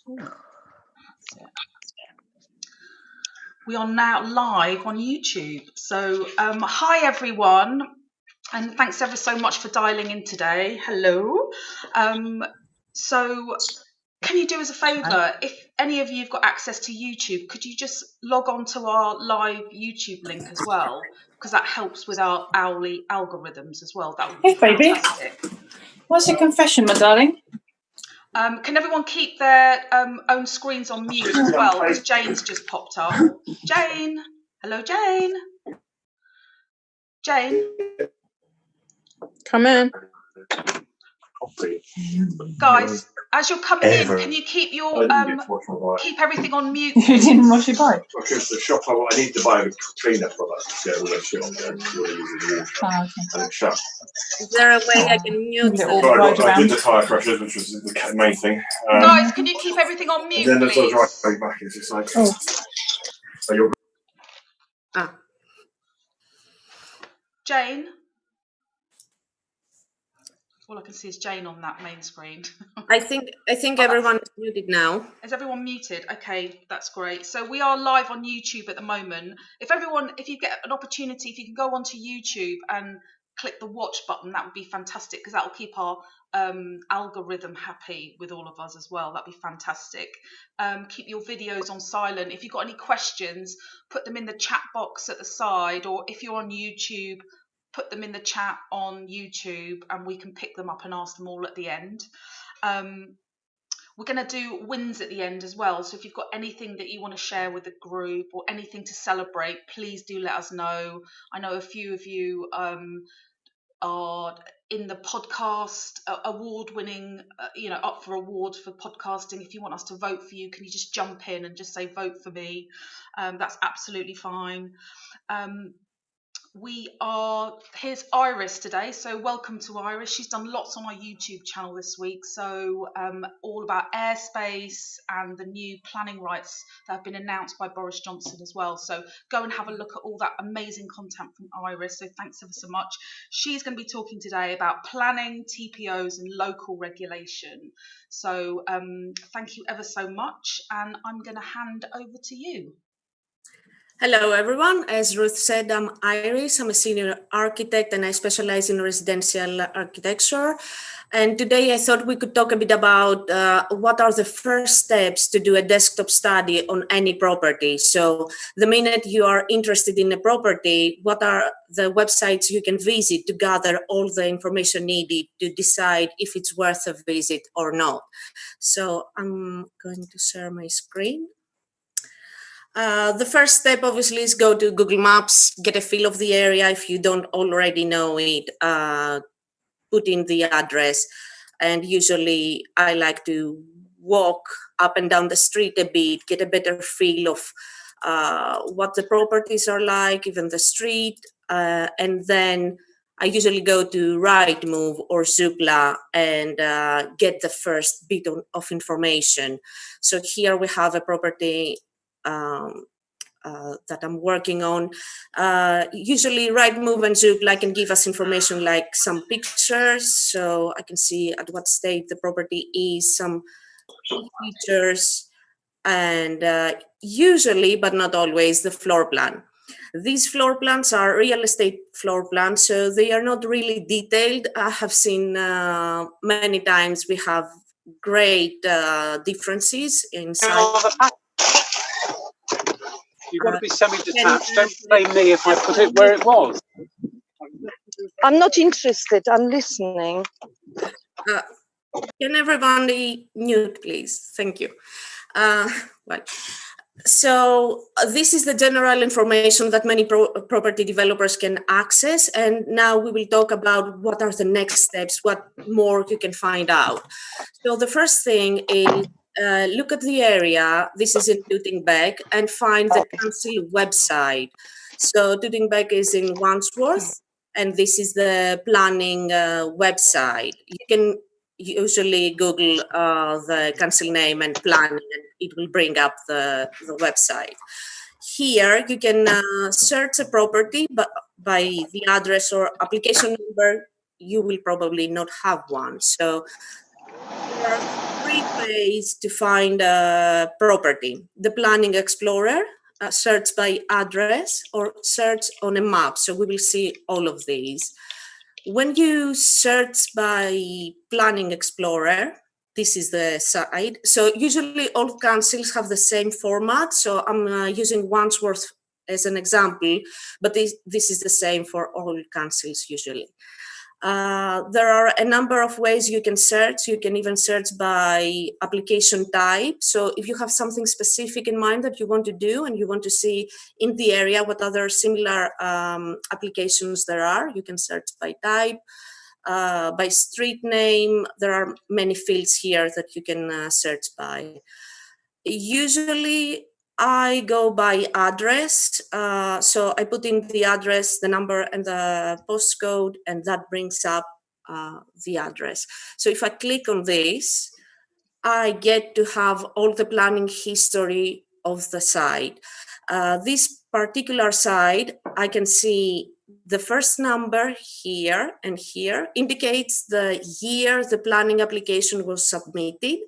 We are now live on YouTube. So hi everyone, and thanks ever so much for dialing in today. Hello. So can you do us a favour? If any of you have got access to YouTube, could you just log on to our live YouTube link as well? Because that helps with our Owly algorithms as well. That would be fantastic. Baby. What's your confession, my darling? Can everyone keep their own screens on mute as well? Because Jane's just popped up. Jane. Hello, Jane. Jane. Come in. Guys, as you're coming in, can you keep your keep everything on mute? You didn't wash your bike? Because the shop I need to buy a cleaner product to get all that shit on there. And it's shut. Is there a way I can mute it? I did the tyre pressures, which was the main thing. Guys, can you keep everything on mute, and then please? the drive back is just like... Jane? All I can see is Jane on that main screen. I think everyone is muted now. Is everyone muted? Okay, that's great. So we are live on YouTube at the moment. If you get an opportunity, if you can go onto YouTube and click the watch button, that would be fantastic, because that will keep our algorithm happy with all of us as well. That'd be fantastic. Keep your videos on silent. If you've got any questions, put them in the chat box at the side, or if you're on YouTube, put them in the chat on YouTube and we can pick them up and ask them all at the end. We're going to do wins at the end as well. So if you've got anything that you want to share with the group or anything to celebrate, please do let us know. I know a few of you are in the podcast award-winning, up for awards for podcasting. If you want us to vote for you, can you just jump in and just say vote for me? That's absolutely fine. Here's Iris today, so welcome to Iris. She's done lots on our YouTube channel this week, so all about airspace and the new planning rights that have been announced by Boris Johnson as well. So go and have a look at all that amazing content from Iris, so thanks ever so much. She's going to be talking today about planning, TPOs and local regulation. So thank you ever so much, and I'm going to hand over to you. Hello, everyone. As Ruth said, I'm Iris. I'm a senior architect and I specialize in residential architecture. And today I thought we could talk a bit about what are the first steps to do a desktop study on any property. So the minute you are interested in a property, what are the websites you can visit to gather all the information needed to decide if it's worth a visit or not. So I'm going to share my screen. The first step obviously is go to Google Maps, get a feel of the area. If you don't already know it, put in the address. And usually I like to walk up and down the street a bit, get a better feel of what the properties are like, even the street. And then I usually go to Rightmove or Zoopla and get the first bit of information. So here we have a property that I'm working on. Usually Rightmove and Zoopla can give us information like some pictures, so I can see at what state the property is, some features, and usually, but not always, the floor plan. These floor plans are real estate floor plans, so they are not really detailed. I have seen many times we have great differences in size. You've got to be semi-detached. Don't blame me if I put it where it was. I'm not interested. I'm listening. Can everybody mute, please? Thank you. So this is the general information that many property developers can access. And now we will talk about what are the next steps, what more you can find out. So the first thing is look at the area. This is in Tootingbeck, and find the council website. So Tootingbeck is in Wandsworth, and this is the planning website. You can usually Google the council name and planning, and it will bring up the website. Here you can search a property by the address or application number. You will probably not have one. So there are 3 three ways to find a property: the Planning Explorer, search by address, or search on a map. So we will see all of these. When you search by Planning Explorer, this is the site. So usually all councils have the same format. So I'm using Wandsworth as an example, but this is the same for all councils usually. There are a number of ways you can search. You can even search by application type. So if you have something specific in mind that you want to do and you want to see in the area what other similar applications there are, you can search by type. By street name, there are many fields here that you can search by. Usually I go by address. So I put in the address, the number and the postcode, and that brings up the address. So if I click on this, I get to have all the planning history of the site. This particular site, I can see the first number here and here indicates the year the planning application was submitted.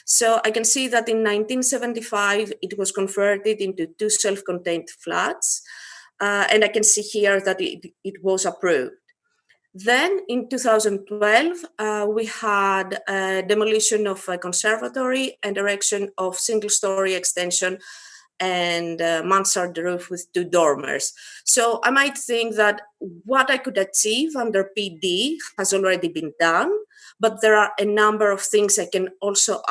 So I can see that in 1975, it was converted into 2 self-contained flats. And I can see here that it was approved. Then in 2012, we had a demolition of a conservatory and erection of single-story extension and mansard roof with 2 dormers. So I might think that what I could achieve under PD has already been done, but there are a number of things I can also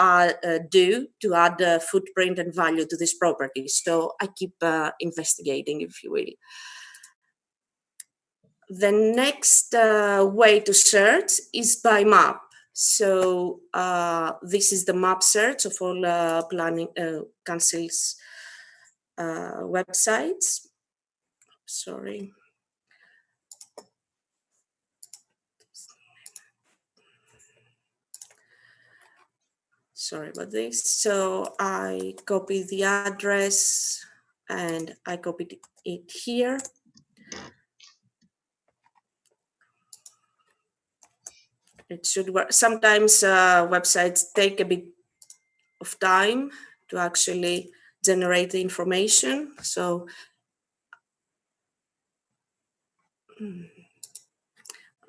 do to add footprint and value to this property. So I keep investigating, if you will. The next way to search is by map. So this is the map search of all planning councils websites. Sorry. Sorry about this. So I copy the address and I copied it here. It should work. Sometimes websites take a bit of time to actually generate the information. So,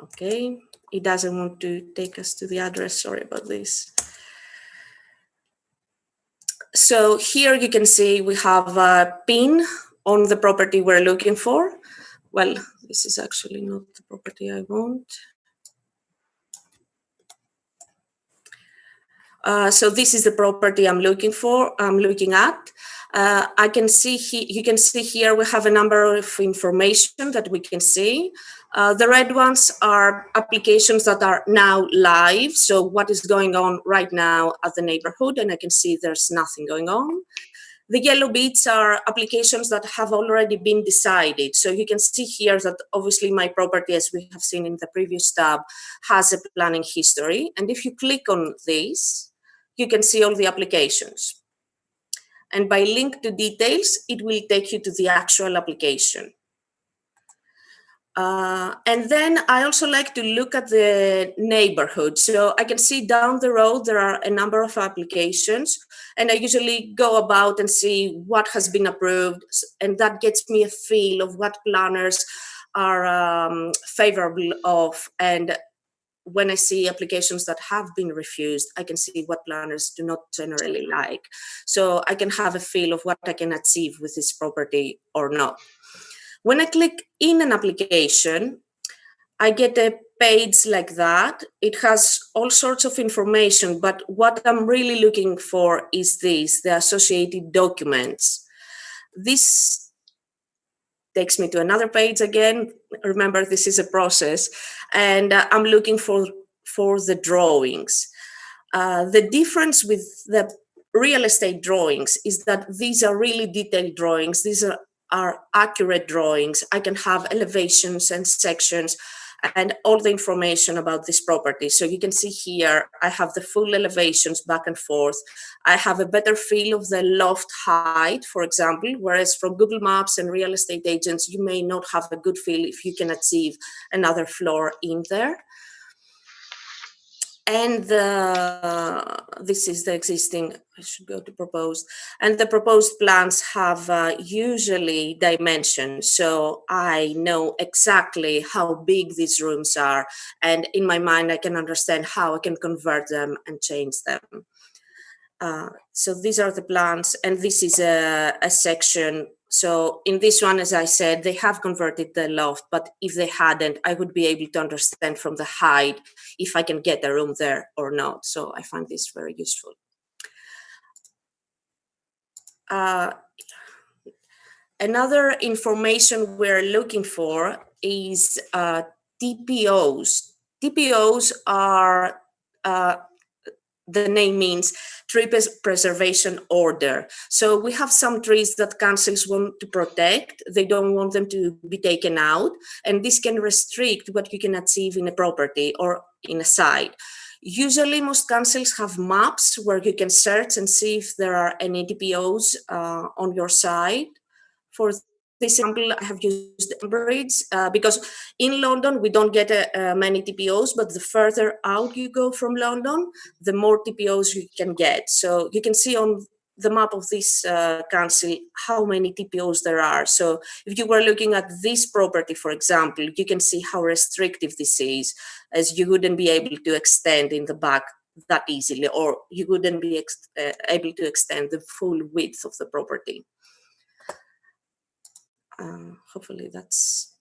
okay, it doesn't want to take us to the address. Sorry about this. So here you can see we have a pin on the property we're looking for. Well, this is actually not the property I want. So this is the property I'm looking at. I can see you can see here we have a number of information that we can see. The red ones are applications that are now live. So what is going on right now at the neighborhood, and I can see there's nothing going on. The yellow bits are applications that have already been decided. So you can see here that obviously my property, as we have seen in the previous tab, has a planning history. And if you click on this, you can see all the applications. And by link to details, it will take you to the actual application. And then I also like to look at the neighborhood. So I can see down the road, there are a number of applications, and I usually go about and see what has been approved. And that gets me a feel of what planners are favorable of. And when I see applications that have been refused, I can see what planners do not generally like. So I can have a feel of what I can achieve with this property or not. When I click in an application, I get a page like that. It has all sorts of information, but what I'm really looking for is this, the associated documents. This takes me to another page again. Remember, this is a process, and I'm looking for the drawings. The difference with the real estate drawings is that these are really detailed drawings. These are accurate drawings. I can have elevations and sections and all the information about this property. So you can see here, I have the full elevations back and forth. I have a better feel of the loft height, for example, whereas from Google Maps and real estate agents, you may not have a good feel if you can achieve another floor in there. and this is the existing, I should go to proposed, and the proposed plans have usually dimensions, so I know exactly how big these rooms are, and in my mind I can understand how I can convert them and change them. So these are the plans, and this is a section. So in this one, as I said, they have converted the loft, but if they hadn't, I would be able to understand from the height if I can get a room there or not. So I find this very useful. Another information we're looking for is TPOs. TPOs are the name means tree preservation order. So we have some trees that councils want to protect. They don't want them to be taken out. And this can restrict what you can achieve in a property or in a site. Usually most councils have maps where you can search and see if there are any TPOs on your site. For this example, I have used Cambridge because in London, we don't get many TPOs, but the further out you go from London, the more TPOs you can get. So you can see on the map of this council how many TPOs there are. So if you were looking at this property, for example, you can see how restrictive this is, as you wouldn't be able to extend in the back that easily, or you wouldn't be able to extend the full width of the property. Hopefully that's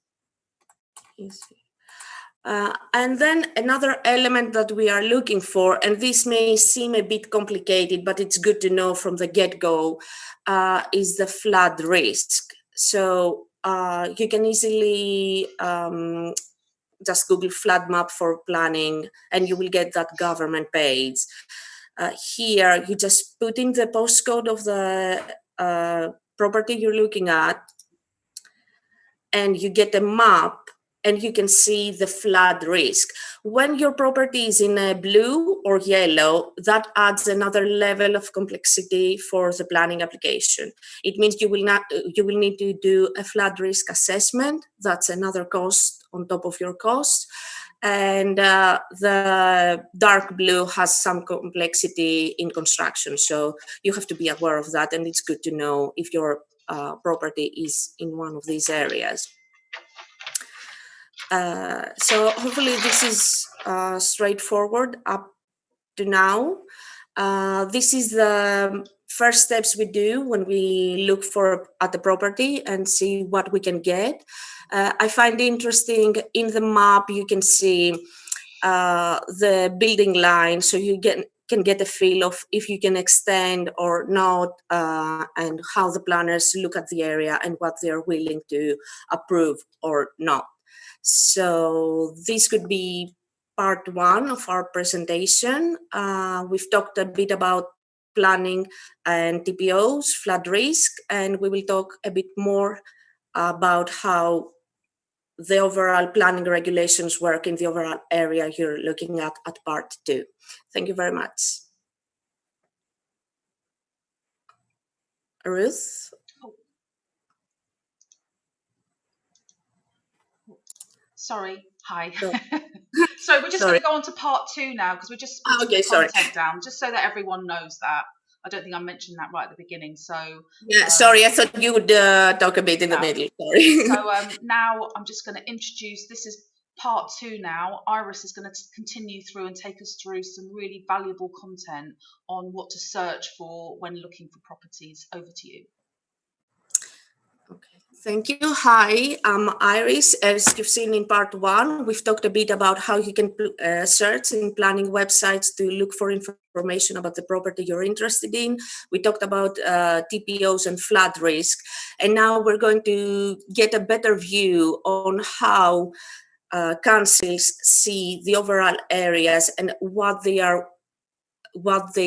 easy. And then another element that we are looking for, and this may seem a bit complicated, but it's good to know from the get-go, is the flood risk. So you can easily just Google flood map for planning, and you will get that government page. Here, you just put in the postcode of the property you're looking at, and you get a map and you can see the flood risk. When your property is in a blue or yellow, that adds another level of complexity for the planning application. It means you will need to do a flood risk assessment. That's another cost on top of your cost. And the dark blue has some complexity in construction. So you have to be aware of that, and it's good to know if your property is in one of these areas. So hopefully this is straightforward up to now. This is the first steps we do when we look at the property and see what we can get. I find interesting in the map you can see the building line, so you can get a feel of if you can extend or not, and how the planners look at the area and what they're willing to approve or not. So this could be part one of our presentation. We've talked a bit about planning and TPOs, flood risk, and we will talk a bit more about how the overall planning regulations work in the overall area you're looking at part two. Thank you very much. Ruth? Sorry, hi. No. So we're just going to go on to part two now, because we're just putting the content down, just so that everyone knows that. I don't think I mentioned that right at the beginning. So yeah, sorry, I thought you would talk a bit in the middle. Sorry. So now I'm just going to introduce. This is part two now. Iris is going to continue through and take us through some really valuable content on what to search for when looking for properties. Over to you. Okay, thank you. Hi, I'm Iris. As you've seen in part one, we've talked a bit about how you can search in planning websites to look for information about the property you're interested in. We talked about TPOs and flood risk, and now we're going to get a better view on how councils see the overall areas and what they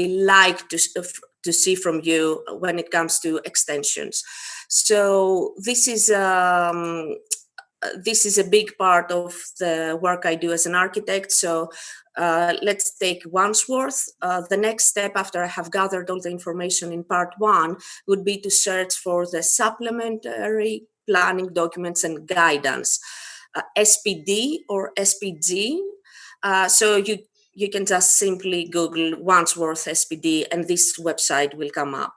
like to see from you when it comes to extensions. So this is a big part of the work I do as an architect. So let's take Wandsworth. The next step after I have gathered all the information in part one would be to search for the supplementary planning documents and guidance, SPD or SPG. So you can just simply Google Wandsworth SPD and this website will come up.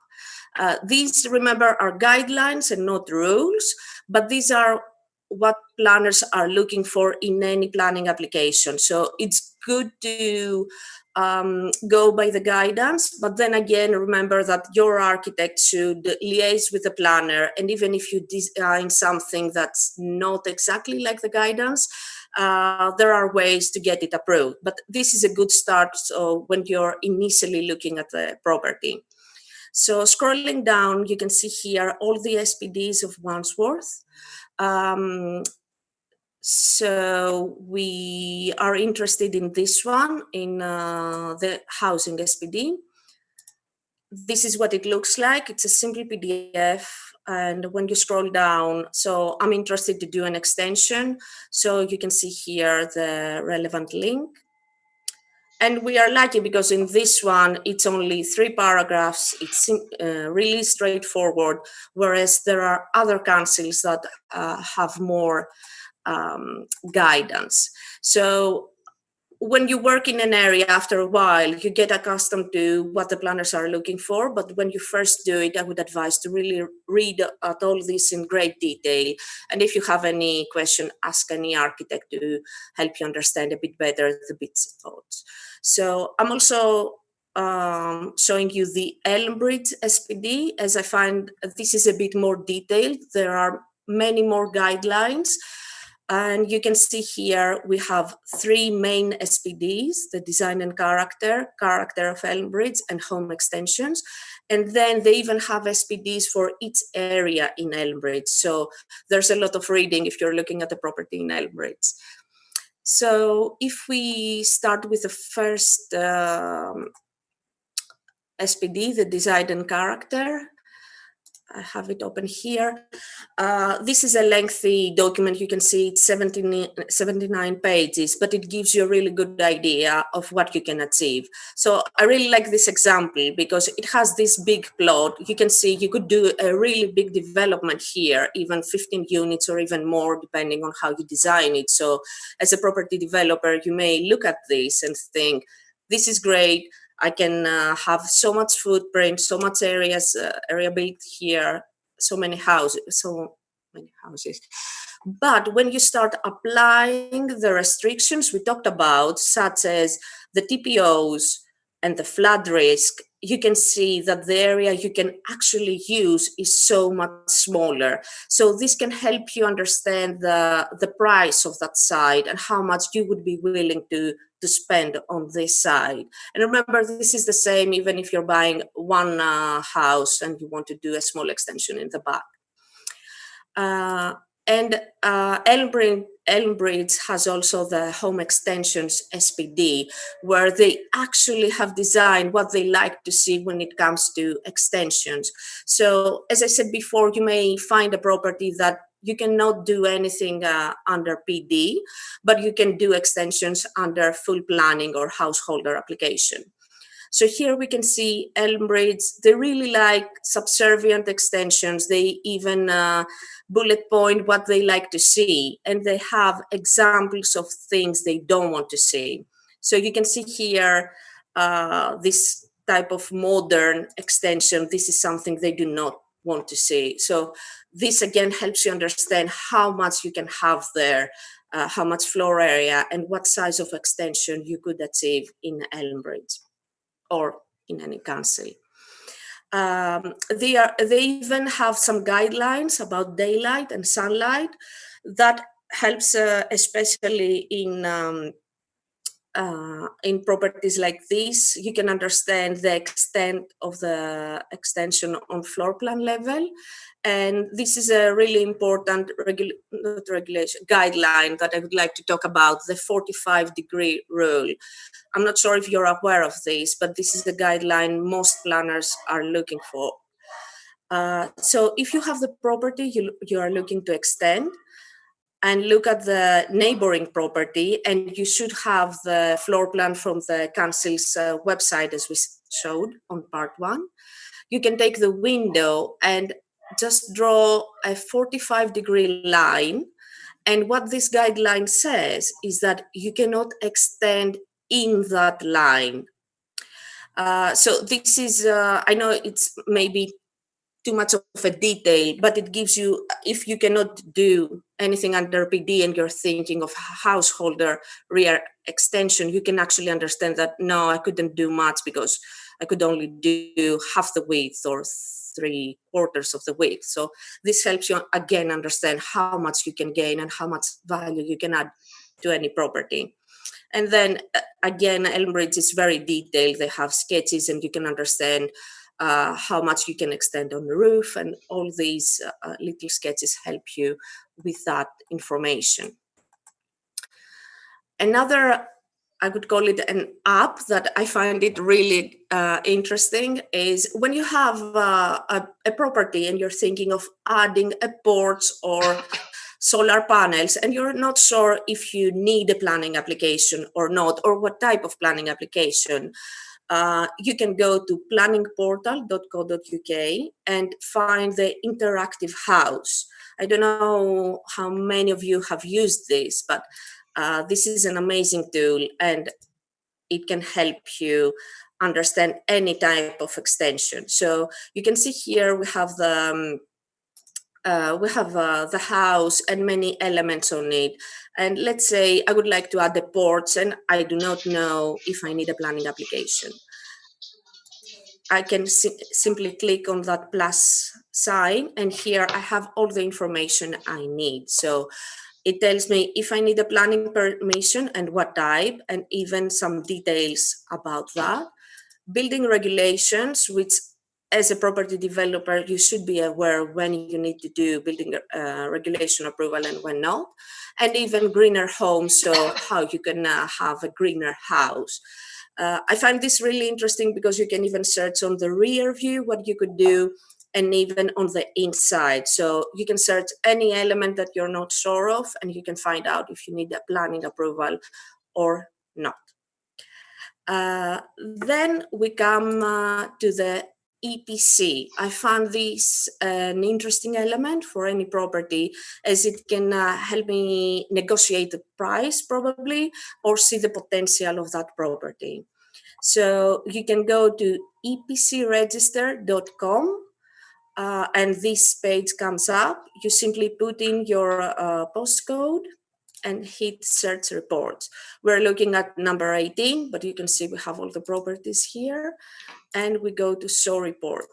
These, remember, are guidelines and not rules, but these are what planners are looking for in any planning application. So it's good to go by the guidance, but then again, remember that your architect should liaise with the planner, and even if you design something that's not exactly like the guidance, there are ways to get it approved. But this is a good start so when you're initially looking at the property. So scrolling down, you can see here all the SPDs of Wandsworth. So we are interested in this one, in the housing SPD. This is what it looks like. It's a simple PDF. And when you scroll down, so I'm interested to do an extension. So you can see here the relevant link. And we are lucky because in this one, it's only 3 paragraphs. It's really straightforward, whereas there are other councils that have more guidance. So when you work in an area, after a while, you get accustomed to what the planners are looking for. But when you first do it, I would advise to really read at all this in great detail. And if you have any question, ask any architect to help you understand a bit better the bits and bobs. So I'm also showing you the Elmbridge SPD, as I find this is a bit more detailed. There are many more guidelines. And you can see here we have 3 main SPDs, the design and character of Elmbridge, and home extensions. And then they even have SPDs for each area in Elmbridge. So there's a lot of reading if you're looking at the property in Elmbridge. So if we start with the first SPD, the design and character, I have it open here. This is a lengthy document. You can see it's 79 pages, but it gives you a really good idea of what you can achieve. So I really like this example because it has this big plot. You can see you could do a really big development here, even 15 units or even more, depending on how you design it. So as a property developer, you may look at this and think, this is great. I can have so much footprint, so much area built here, so many houses. But when you start applying the restrictions we talked about, such as the TPOs and the flood risk, you can see that the area you can actually use is so much smaller. So this can help you understand the price of that site and how much you would be willing to spend on this side. And remember, this is the same even if you're buying one house and you want to do a small extension in the back. And Elmbridge has also the home extensions SPD, where they actually have designed what they like to see when it comes to extensions. So as I said before, you may find a property that you cannot do anything under PD, but you can do extensions under full planning or householder application. So here we can see Elmbridge, they really like subservient extensions. They even bullet point what they like to see, and they have examples of things they don't want to see. So you can see here this type of modern extension. This is something they do not want to see. So this again helps you understand how much you can have there, how much floor area and what size of extension you could achieve in Elmbridge or in any council. They even have some guidelines about daylight and sunlight that helps especially in properties like this. You can understand the extent of the extension on floor plan level. And this is a really important guideline that I would like to talk about, the 45-degree rule. I'm not sure if you're aware of this, but this is the guideline most planners are looking for. So if you have the property you are looking to extend, and look at the neighboring property, and you should have the floor plan from the council's website as we showed on part 1. You can take the window and just draw a 45-degree line. And what this guideline says is that you cannot extend in that line. So this is, I know it's maybe too much of a detail, but it gives you, if you cannot do anything under PD and you're thinking of householder rear extension, you can actually understand that, no, I couldn't do much because I could only do half the width or 3/4 of the width. So this helps you again understand how much you can gain and how much value you can add to any property. And then again, Elmbridge is very detailed. They have sketches and you can understand how much you can extend on the roof, and all these little sketches help you with that information. Another, I would call it an app that I find it really interesting, is when you have a property and you're thinking of adding a porch or solar panels and you're not sure if you need a planning application or not, or what type of planning application. You can go to planningportal.co.uk and find the interactive house. I don't know how many of you have used this, but this is an amazing tool and it can help you understand any type of extension. So you can see here we have the house and many elements on it. And let's say I would like to add the porch and I do not know if I need a planning application. I can simply click on that plus sign, and here I have all the information I need. So it tells me if I need a planning permission and what type, and even some details about that. Building regulations, which as a property developer, you should be aware when you need to do building regulation approval and when not. And even greener homes, so how you can have a greener house. I find this really interesting because you can even search on the rear view what you could do, and even on the inside. So you can search any element that you're not sure of, and you can find out if you need a planning approval or not. Then we come to the EPC. I found this an interesting element for any property, as it can help me negotiate the price probably, or see the potential of that property. So you can go to epcregister.com and this page comes up. You simply put in your postcode and hit search reports. We're looking at number 18, but you can see we have all the properties here, and we go to show report.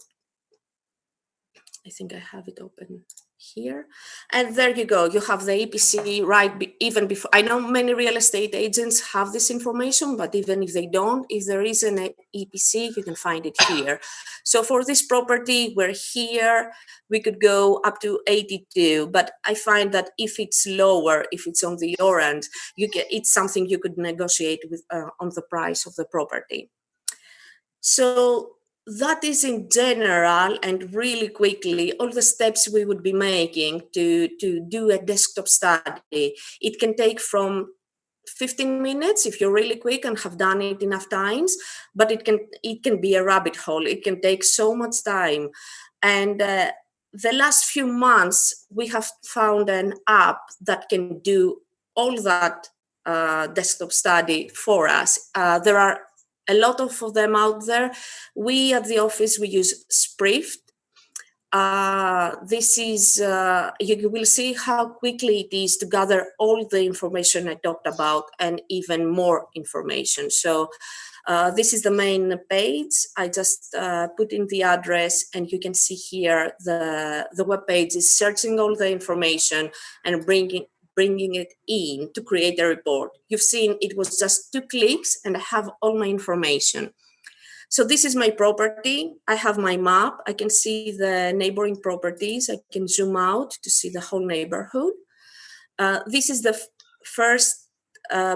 I think I have it open here, and there you go. You have the EPC right even before. I know many real estate agents have this information, but even if they don't, if there is an EPC, you can find it here. So for this property, we're here. We could go up to 82, but I find that if it's lower, if it's on the orange, it's something you could negotiate with on the price of the property. So that is in general and really quickly all the steps we would be making to do a desktop study. It can take from 15 minutes if you're really quick and have done it enough times, but it can be a rabbit hole. It can take so much time. And the last few months, we have found an app that can do all that desktop study for us. There are a lot of them out there. We at the office, we use Sprift. This is, you will see how quickly it is to gather all the information I talked about and even more information. So this is the main page. I just put in the address, and you can see here the web page is searching all the information and bringing it in to create a report. You've seen it was just 2 clicks and I have all my information. So this is my property. I have my map. I can see the neighboring properties. I can zoom out to see the whole neighborhood. This is the first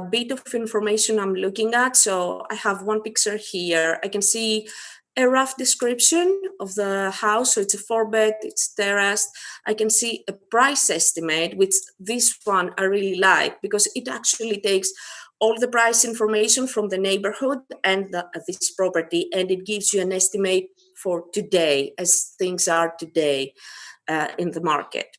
bit of information I'm looking at. So I have one picture here. I can see a rough description of the house. So it's a 4-bed, it's terraced. I can see a price estimate, which this one I really like because it actually takes all the price information from the neighborhood and this property, and it gives you an estimate for today, as things are today in the market.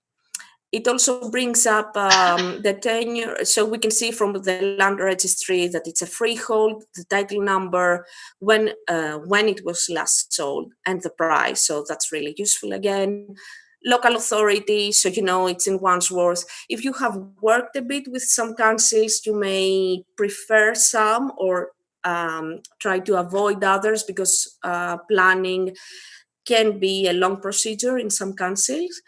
It also brings up the tenure, so we can see from the land registry that it's a freehold, the title number, when it was last sold, and the price. So that's really useful again. Local authority, so you know it's in Wandsworth. If you have worked a bit with some councils, you may prefer some or try to avoid others, because planning can be a long procedure in some councils.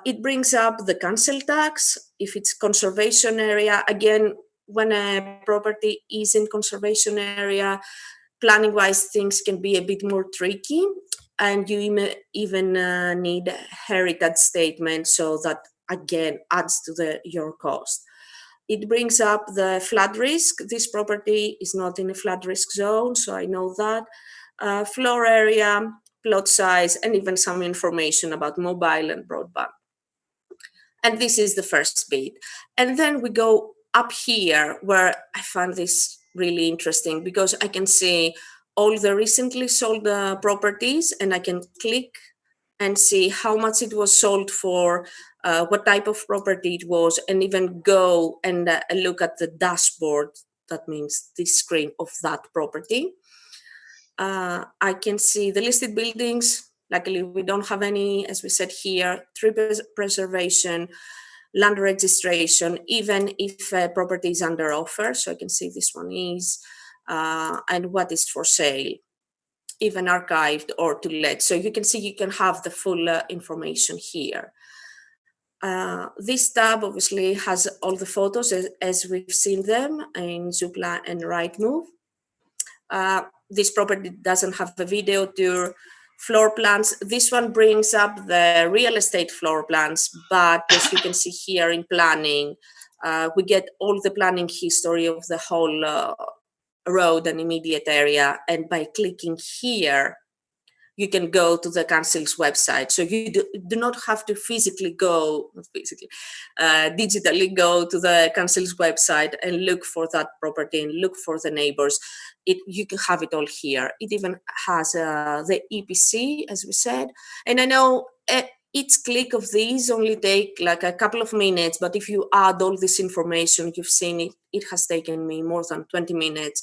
It brings up the council tax. If it's conservation area, again, when a property is in conservation area, planning wise things can be a bit more tricky, and you even need a heritage statement, so that again adds to your cost. It brings up the flood risk. This property is not in a flood risk zone, so I know that. Floor area, plot size, and even some information about mobile and broadband. And this is the first bit. And then we go up here, where I find this really interesting, because I can see all the recently sold properties, and I can click and see how much it was sold for, what type of property it was, and even go and look at the dashboard. That means the screen of that property. I can see the listed buildings. Luckily, we don't have any, as we said here, tree preservation, land registration, even if a property is under offer. So I can see this one is, and what is for sale, even archived or to let. So you can see you can have the full information here. This tab obviously has all the photos as we've seen them in Zoopla and Rightmove. This property doesn't have a video tour. Floor plans, this one brings up the real estate floor plans, but as you can see here in planning, we get all the planning history of the whole road and immediate area. And by clicking here, you can go to the council's website. So you do not have to physically go, digitally go to the council's website and look for that property and look for the neighbors. You can have it all here. It even has the EPC, as we said. And I know each click of these only take like a couple of minutes, but if you add all this information, you've seen it, it has taken me more than 20 minutes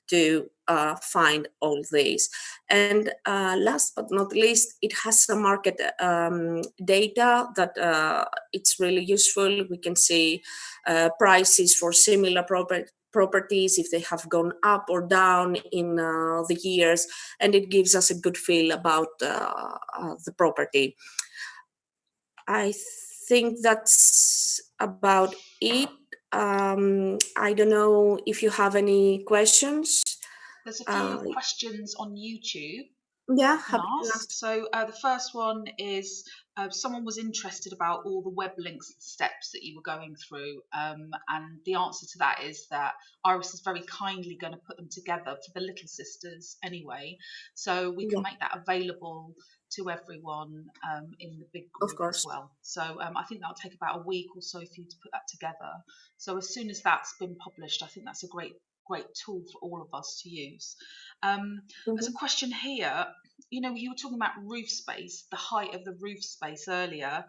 to find all these. And last but not least, it has some market data that it's really useful. We can see prices for similar properties, if they have gone up or down in the years, and it gives us a good feel about the property. I think that's about it. I don't know if you have any questions. There's a few questions on YouTube. Yeah, so the first one is someone was interested about all the web links and steps that you were going through, and the answer to that is that Iris is very kindly going to put them together for the little sisters anyway, so we can make that available to everyone in the big group as well. So I think that'll take about a week or so for you to put that together. So as soon as that's been published, I think that's a great tool for all of us to use. There's a question here. You know, you were talking about roof space, the height of the roof space earlier.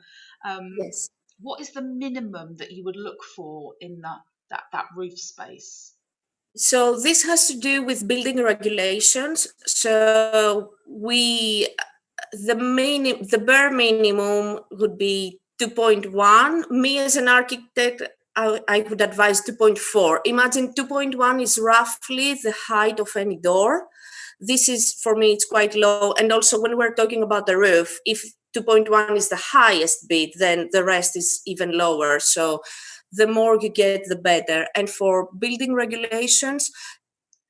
Yes. What is the minimum that you would look for in that roof space? So this has to do with building regulations. So the bare minimum would be 2.1. Me as an architect, I would advise 2.4. Imagine 2.1 is roughly the height of any door. This is, for me, it's quite low. And also when we're talking about the roof, if 2.1 is the highest bit, then the rest is even lower. So the more you get, the better. And for building regulations,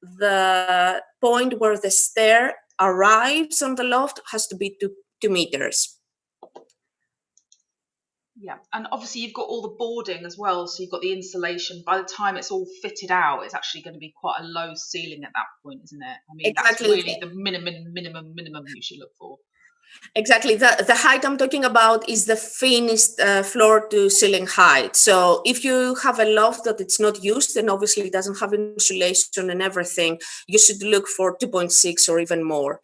the point where the stair arrives on the loft has to be 2 meters. Yeah, and obviously you've got all the boarding as well, so you've got the insulation. By the time it's all fitted out, it's actually going to be quite a low ceiling at that point, isn't it? I mean, exactly. That's really the minimum you should look for. Exactly. The height I'm talking about is the finished floor to ceiling height. So if you have a loft that it's not used and obviously it doesn't have insulation and everything, you should look for 2.6 or even more.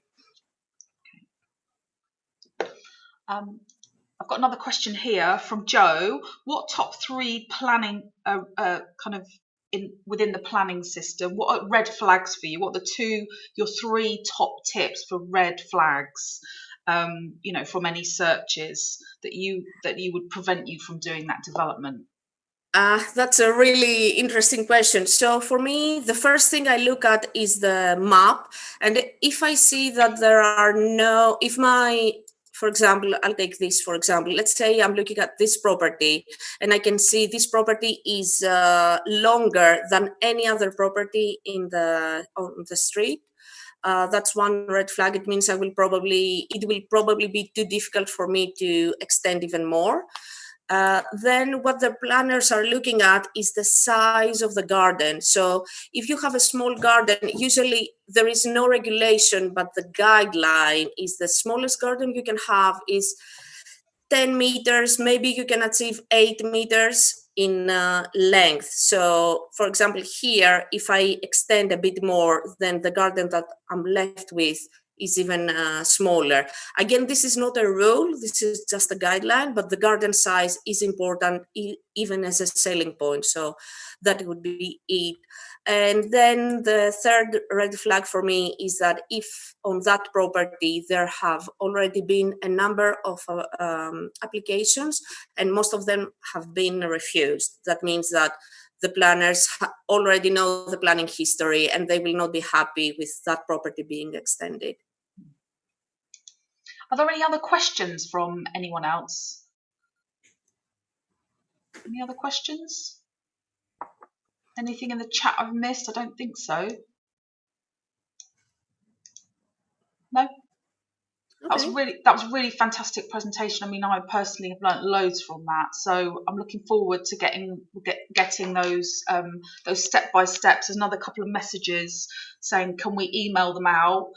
A got another question here from Joe. What top 3 planning kind of within the planning system? What are red flags for you? What are your 3 top tips for red flags? From any searches that you would prevent you from doing that development? That's a really interesting question. So for me, the first thing I look at is the map. And if I see that there are for example, I'll take this, for example, let's say I'm looking at this property and I can see this property is longer than any other property on the street. That's one red flag. It means it will probably be too difficult for me to extend even more. Then what the planners are looking at is the size of the garden. So if you have a small garden, usually there is no regulation, but the guideline is the smallest garden you can have is 10 meters. Maybe you can achieve 8 meters in length. So for example, here, if I extend a bit more, then the garden that I'm left with is even smaller. Again, this is not a rule, this is just a guideline, but the garden size is important even as a selling point. So that would be it. And then the third red flag for me is that if on that property there have already been a number of applications and most of them have been refused, that means that the planners already know the planning history and they will not be happy with that property being extended. Are there any other questions from anyone else? Any other questions? Anything in the chat I've missed? I don't think so. No? Okay. That was really fantastic presentation. I mean, I personally have learnt loads from that. So I'm looking forward to getting those step-by-steps. There's another couple of messages saying, can we email them out?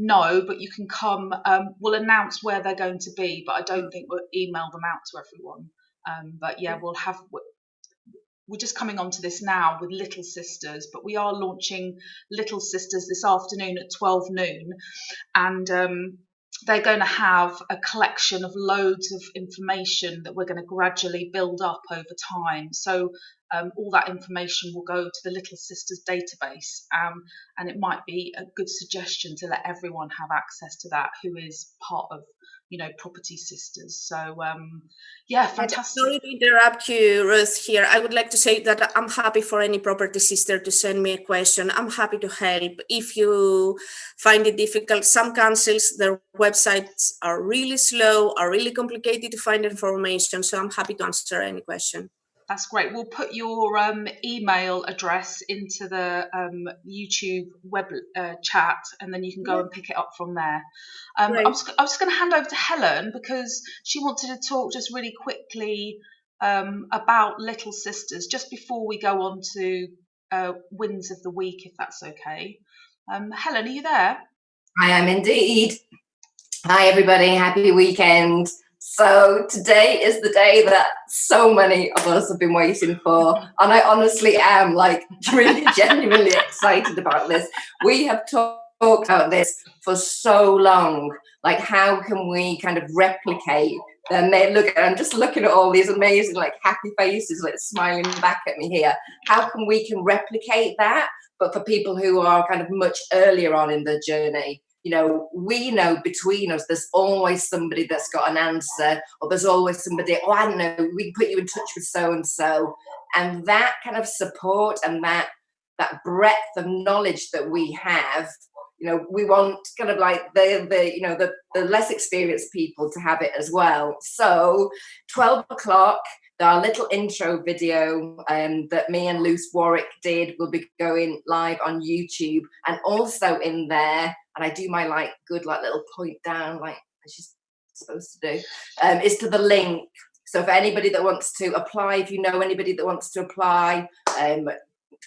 No, but you can come. We'll announce where they're going to be, but I don't think we'll email them out to everyone. But yeah, we're just coming onto this now with Little Sisters, but we are launching Little Sisters this afternoon at 12 noon, and they're going to have a collection of loads of information that we're going to gradually build up over time. So all that information will go to the Little Sisters database, and it might be a good suggestion to let everyone have access to that who is part of Property Sisters. So yeah, fantastic. Sorry to interrupt you, Ruth, here. I would like to say that I'm happy for any property sister to send me a question. I'm happy to help. If you find it difficult, some councils, their websites are really slow, are really complicated to find information. So I'm happy to answer any question. That's great. We'll put your email address into the YouTube web chat, and then you can go and pick it up from there. I was just going to hand over to Helen because she wanted to talk just really quickly about Little Sisters just before we go on to wins of the week, if that's okay. Helen, are you there? I am indeed. Hi, everybody. Happy weekend. So today is the day that so many of us have been waiting for, and I honestly am really genuinely excited about this. We have talked about this for so long, how can we kind of replicate them? I'm just looking at all these amazing happy faces smiling back at me here. How can we replicate that, but for people who are kind of much earlier on in the journey? We know between us there's always somebody that's got an answer, or there's always somebody, I don't know, we can put you in touch with so-and-so. And that kind of support and that breadth of knowledge that we have, we want kind of the less experienced people to have it as well. So 12 o'clock, our little intro video that me and Luce Warwick did will be going live on YouTube, and also in there, and I do my good little point down as you're supposed to do, is to the link. So for anybody that wants to apply, if you know anybody that wants to apply,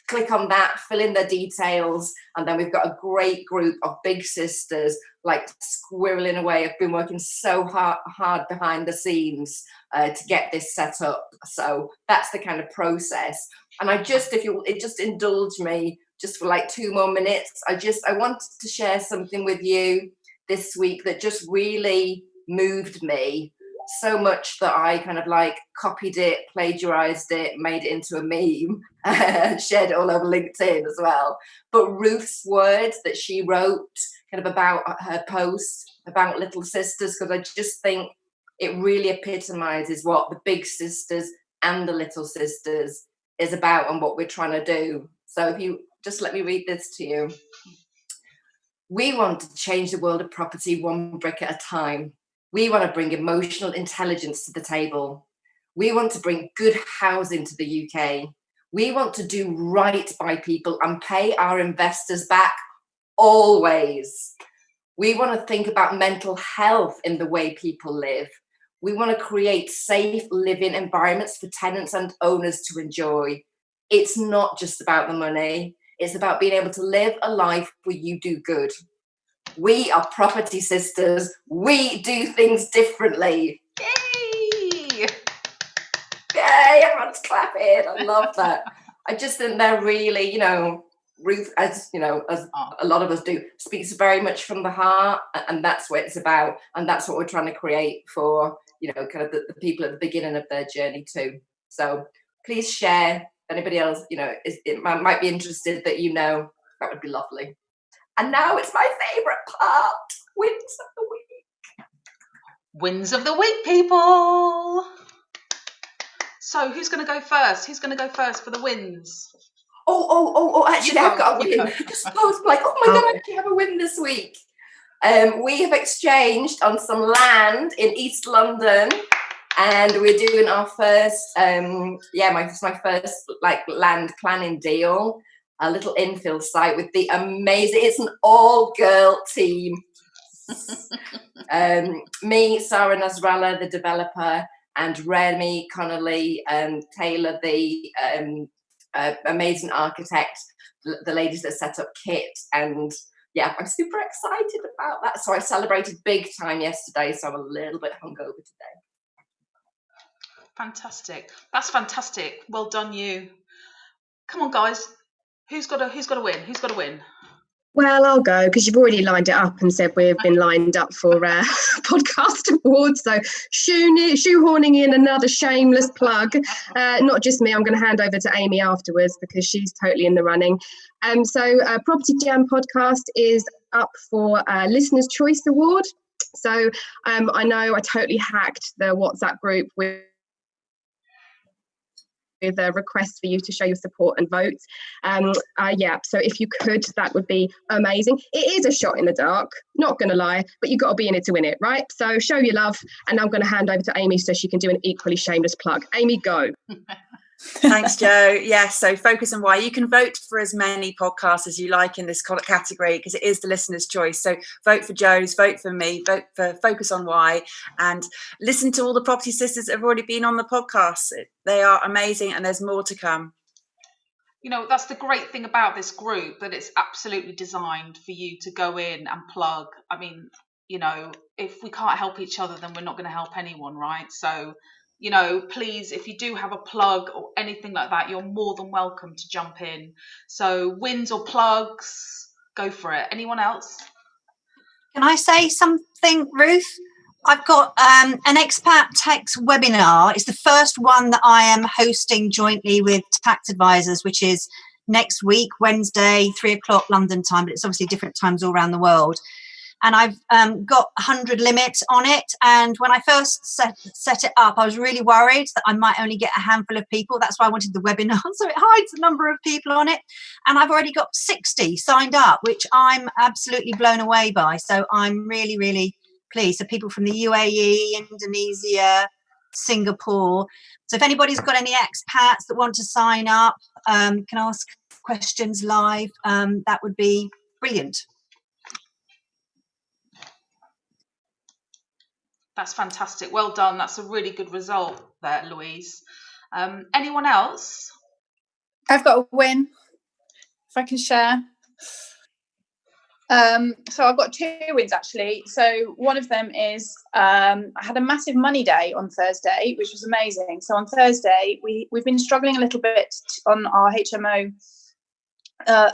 click on that, fill in their details, and then we've got a great group of big sisters squirreling away. I've been working so hard behind the scenes to get this set up. So that's the kind of process. And if you just indulge me just for 2 more minutes, I wanted to share something with you this week that just really moved me. so much that I kind of like copied it, plagiarized it, made it into a meme, shared it all over LinkedIn as well. But Ruth's words that she wrote kind of about her post about Little Sisters, because I just think it really epitomizes what the Big Sisters and the Little Sisters is about and what we're trying to do. So if you just let me read this to you. We want to change the world of property one brick at a time. We want to bring emotional intelligence to the table. We want to bring good housing to the UK. We want to do right by people and pay our investors back always. We want to think about mental health in the way people live. We want to create safe living environments for tenants and owners to enjoy. It's not just about the money. It's about being able to live a life where you do good. We are property sisters. We do things differently. Yay! Yay, everyone's clapping. I love that. I just think they're really, Ruth, as as a lot of us do, speaks very much from the heart, and that's what it's about, and that's what we're trying to create for, kind of the people at the beginning of their journey too. So please share. Anybody else, might be interested that that would be lovely. And now it's my favourite part, wins of the week. Wins of the week, people. So who's going to go first? Who's going to go first for the wins? Oh, actually, I've got a win. I was like, oh my God, I actually have a win this week. We have exchanged on some land in East London, and we're doing our first, my first land planning deal, a little infill site with the amazing, it's an all-girl team. Me, Sarah Nasrallah, the developer, and Remy Connolly Taylor, the amazing architect, the ladies that set up Kit. And yeah, I'm super excited about that. So I celebrated big time yesterday, so I'm a little bit hungover today. Fantastic. That's fantastic. Well done, you. Come on, guys. Who's got to win? Who's got to win? Well, I'll go because you've already lined it up and said we've been lined up for podcast awards. So shoehorning in another shameless plug. Not just me. I'm going to hand over to Amy afterwards because she's totally in the running. So Property Jam podcast is up for Listener's Choice Award. So I know I totally hacked the WhatsApp group with a request for you to show your support and vote. So if you could, that would be amazing. It is a shot in the dark, not gonna lie, but you've got to be in it to win it, right? So show your love, and I'm going to hand over to Amy so she can do an equally shameless plug. Amy, go. Thanks, Joe. Yes, so Focus on Why. You can vote for as many podcasts as you like in this category because it is the listener's choice. So vote for Joe's, vote for me, vote for Focus on Why, and listen to all the property sisters that have already been on the podcast. They are amazing, and there's more to come. That's the great thing about this group, that it's absolutely designed for you to go in and plug. I mean, if we can't help each other, then we're not going to help anyone, right? So please, if you do have a plug or anything like that, you're more than welcome to jump in. So wins or plugs, go for it. Anyone else? Can I say something, Ruth? I've got an expat tax webinar. It's the first one that I am hosting jointly with tax advisors, which is next week, Wednesday, 3:00 London time, but it's obviously different times all around the world. And I've got 100 limit on it. And when I first set it up, I was really worried that I might only get a handful of people. That's why I wanted the webinar, so it hides the number of people on it. And I've already got 60 signed up, which I'm absolutely blown away by. So I'm really, really pleased. So people from the UAE, Indonesia, Singapore. So if anybody's got any expats that want to sign up, can ask questions live, that would be brilliant. That's fantastic. Well done. That's a really good result there, Louise. Anyone else? I've got a win, if I can share. So I've got 2 wins, actually. So one of them is I had a massive money day on Thursday, which was amazing. So on Thursday, we've been struggling a little bit on our HMO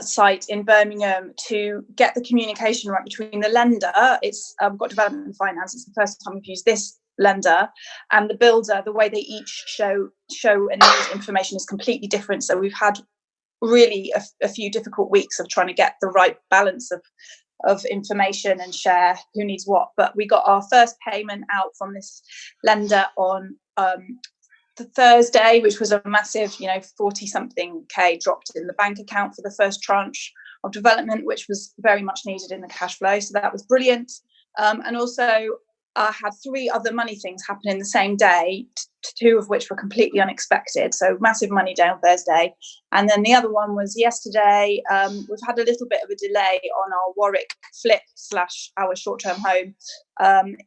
site in Birmingham to get the communication right between the lender. It's got development finance. It's the first time we've used this lender, and the builder, the way they each show and use information is completely different. So we've had really a few difficult weeks of trying to get the right balance of information and share who needs what. But we got our first payment out from this lender on the Thursday, which was a massive, 40-something K dropped in the bank account for the first tranche of development, which was very much needed in the cash flow. So that was brilliant. And also I had 3 other money things happen in the same day, 2 of which were completely unexpected. So massive money day on Thursday. And then the other one was yesterday. We've had a little bit of a delay on our Warwick flip / our short-term home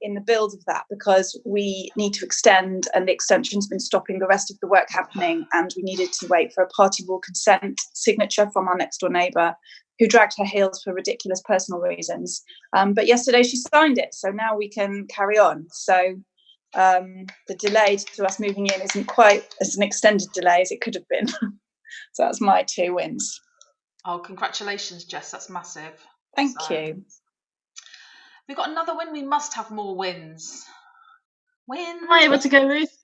in the build of that, because we need to extend, and the extension's been stopping the rest of the work happening. And we needed to wait for a party wall consent signature from our next door neighbour, who dragged her heels for ridiculous personal reasons. But yesterday she signed it, so now we can carry on. So the delay to us moving in isn't quite as an extended delay as it could have been. So that's my 2 wins. Oh, congratulations, Jess. That's massive. Thank you. We've got another win. We must have more wins. Win. Am I able to go, Ruth?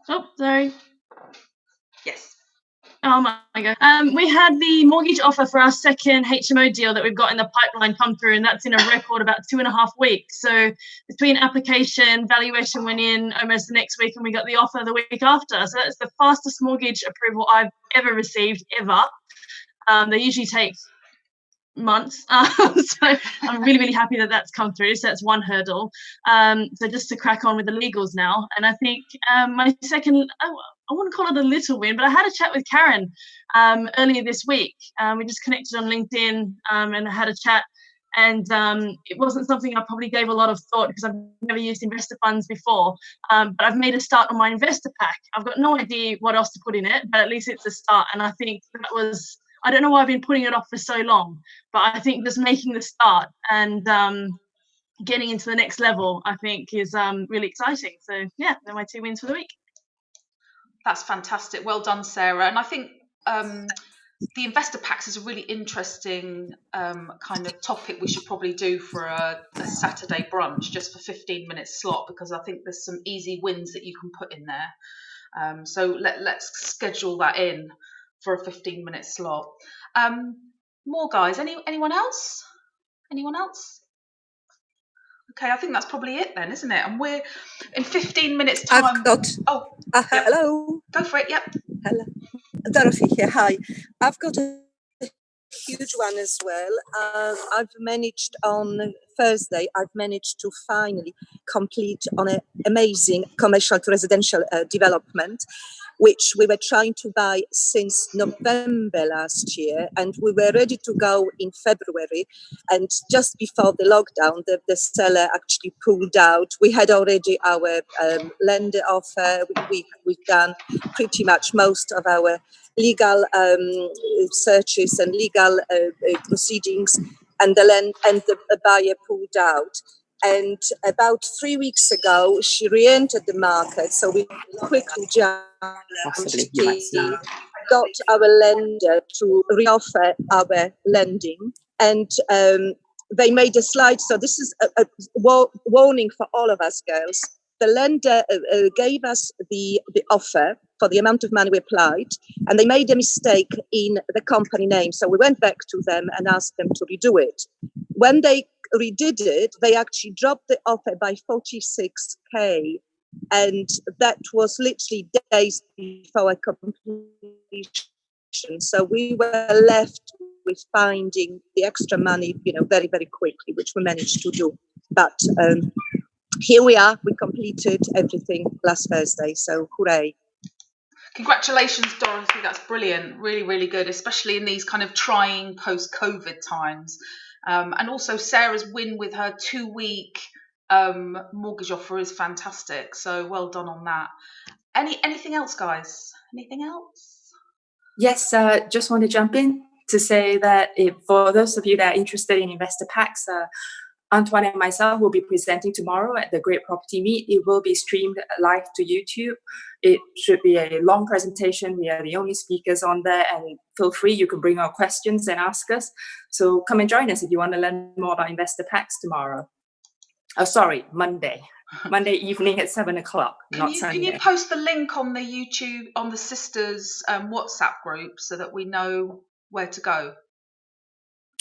Oh, sorry. Yes. Oh my God. We had the mortgage offer for our second HMO deal that we've got in the pipeline come through, and that's in a record about 2.5 weeks. So between application, valuation went in almost the next week, and we got the offer the week after. So that's the fastest mortgage approval I've ever received, ever. They usually take months. So I'm really, really happy that that's come through. So that's one hurdle. So just to crack on with the legals now. And I think my second, I wouldn't call it a little win, but I had a chat with Karen earlier this week. We just connected on LinkedIn and I had a chat. And it wasn't something I probably gave a lot of thought, because I've never used investor funds before. But I've made a start on my investor pack. I've got no idea what else to put in it, but at least it's a start. And I think that was, I don't know why I've been putting it off for so long, but I think just making the start and getting into the next level, I think is really exciting. So yeah, they're my 2 wins for the week. That's fantastic. Well done, Sarah. And I think the investor packs is a really interesting kind of topic we should probably do for a Saturday brunch, just for 15-minute slot, because I think there's some easy wins that you can put in there. So let's schedule that in for a 15-minute slot. More guys, anyone else? Anyone else? Okay, I think that's probably it then, isn't it? And we're in 15 minutes time. I've got. Oh, hello. Go for it. Yep. Hello, Dorothy here. Hi. I've got a huge one as well. I've managed on Thursday. I've managed to finally complete on an amazing commercial to residential development, which we were trying to buy since November last year, and we were ready to go in February. And just before the lockdown, the seller actually pulled out. We had already our lender offer. We've done pretty much most of our legal searches and legal proceedings, and the buyer pulled out. And about 3 weeks ago, she re-entered the market. So we quickly jumped, got our lender to reoffer our lending. And they made a slide. So this is a warning for all of us girls. The lender gave us the offer for the amount of money we applied, and they made a mistake in the company name. So we went back to them and asked them to redo it. When they redid it, they actually dropped the offer by 46K, and that was literally days before completion. So we were left with finding the extra money, very, very quickly, which we managed to do. But here we are. We completed everything last Thursday. So hooray. Congratulations, Dorothy. That's brilliant. Really, really good, especially in these kind of trying post-COVID times. And also Sarah's win with her 2-week mortgage offer is fantastic. So well done on that. Anything else, guys? Anything else? Yes, just want to jump in to say that for those of you that are interested in investor packs, Antoine and myself will be presenting tomorrow at the Great Property Meet. It will be streamed live to YouTube. It should be a long presentation. We are the only speakers on there, and feel free, you can bring our questions and ask us. So come and join us if you want to learn more about investor packs tomorrow. Oh, sorry, Monday. Monday evening at 7 o'clock, not Sunday. Can you post the link on the YouTube, on the sisters WhatsApp group, so that we know where to go?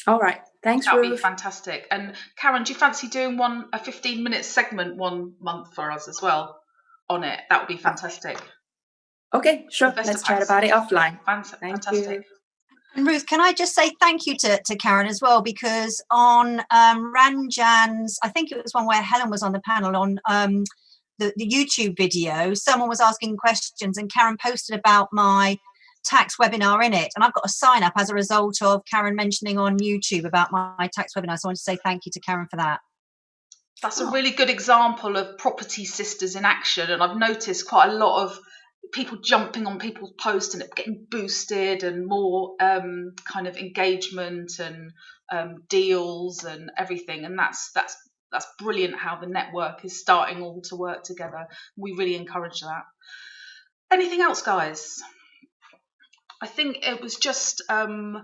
All right. Thanks, That'd Ruth. be fantastic. And Karen, do you fancy doing a 15-minute segment one month for us as well on it? That would be fantastic. Okay, sure. Let's chat about it offline. Fantastic. And Ruth, can I just say thank you to Karen as well, because on Ranjan's, I think it was one where Helen was on the panel on the YouTube video, someone was asking questions and Karen posted about my tax webinar in it. And I've got a sign up as a result of Karen mentioning on YouTube about my tax webinar. So I want to say thank you to Karen for that. That's a really good example of property sisters in action. And I've noticed quite a lot of people jumping on people's posts and it getting boosted and more kind of engagement and deals and everything. And that's brilliant how the network is starting all to work together. We really encourage that. Anything else, guys? I think it was just to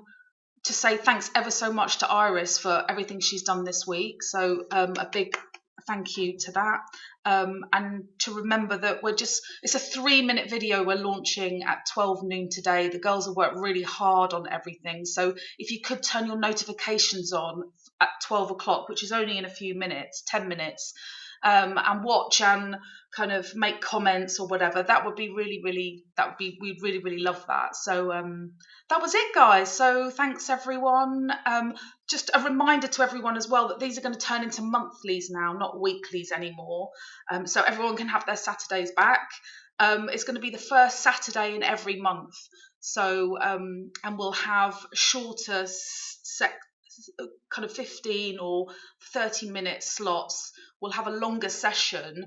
say thanks ever so much to Iris for everything she's done this week. So a big thank you to that. And to remember that it's a 3-minute video we're launching at 12 noon today. The girls have worked really hard on everything. So if you could turn your notifications on at 12 o'clock, which is only in a few minutes, 10 minutes, and watch and kind of make comments or whatever, we'd really, really love that. So that was it, guys. So thanks, everyone. Just a reminder to everyone as well that these are going to turn into monthlies now, not weeklies anymore. So everyone can have their Saturdays back. It's going to be the first Saturday in every month. So, and we'll have shorter kind of 15 or 30-minute slots. We'll have a longer session.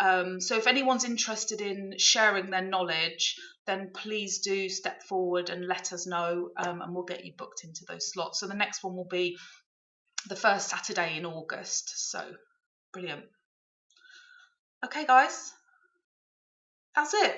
So if anyone's interested in sharing their knowledge, then please do step forward and let us know, and we'll get you booked into those slots. So the next one will be the first Saturday in August. So brilliant. Okay, guys, that's it.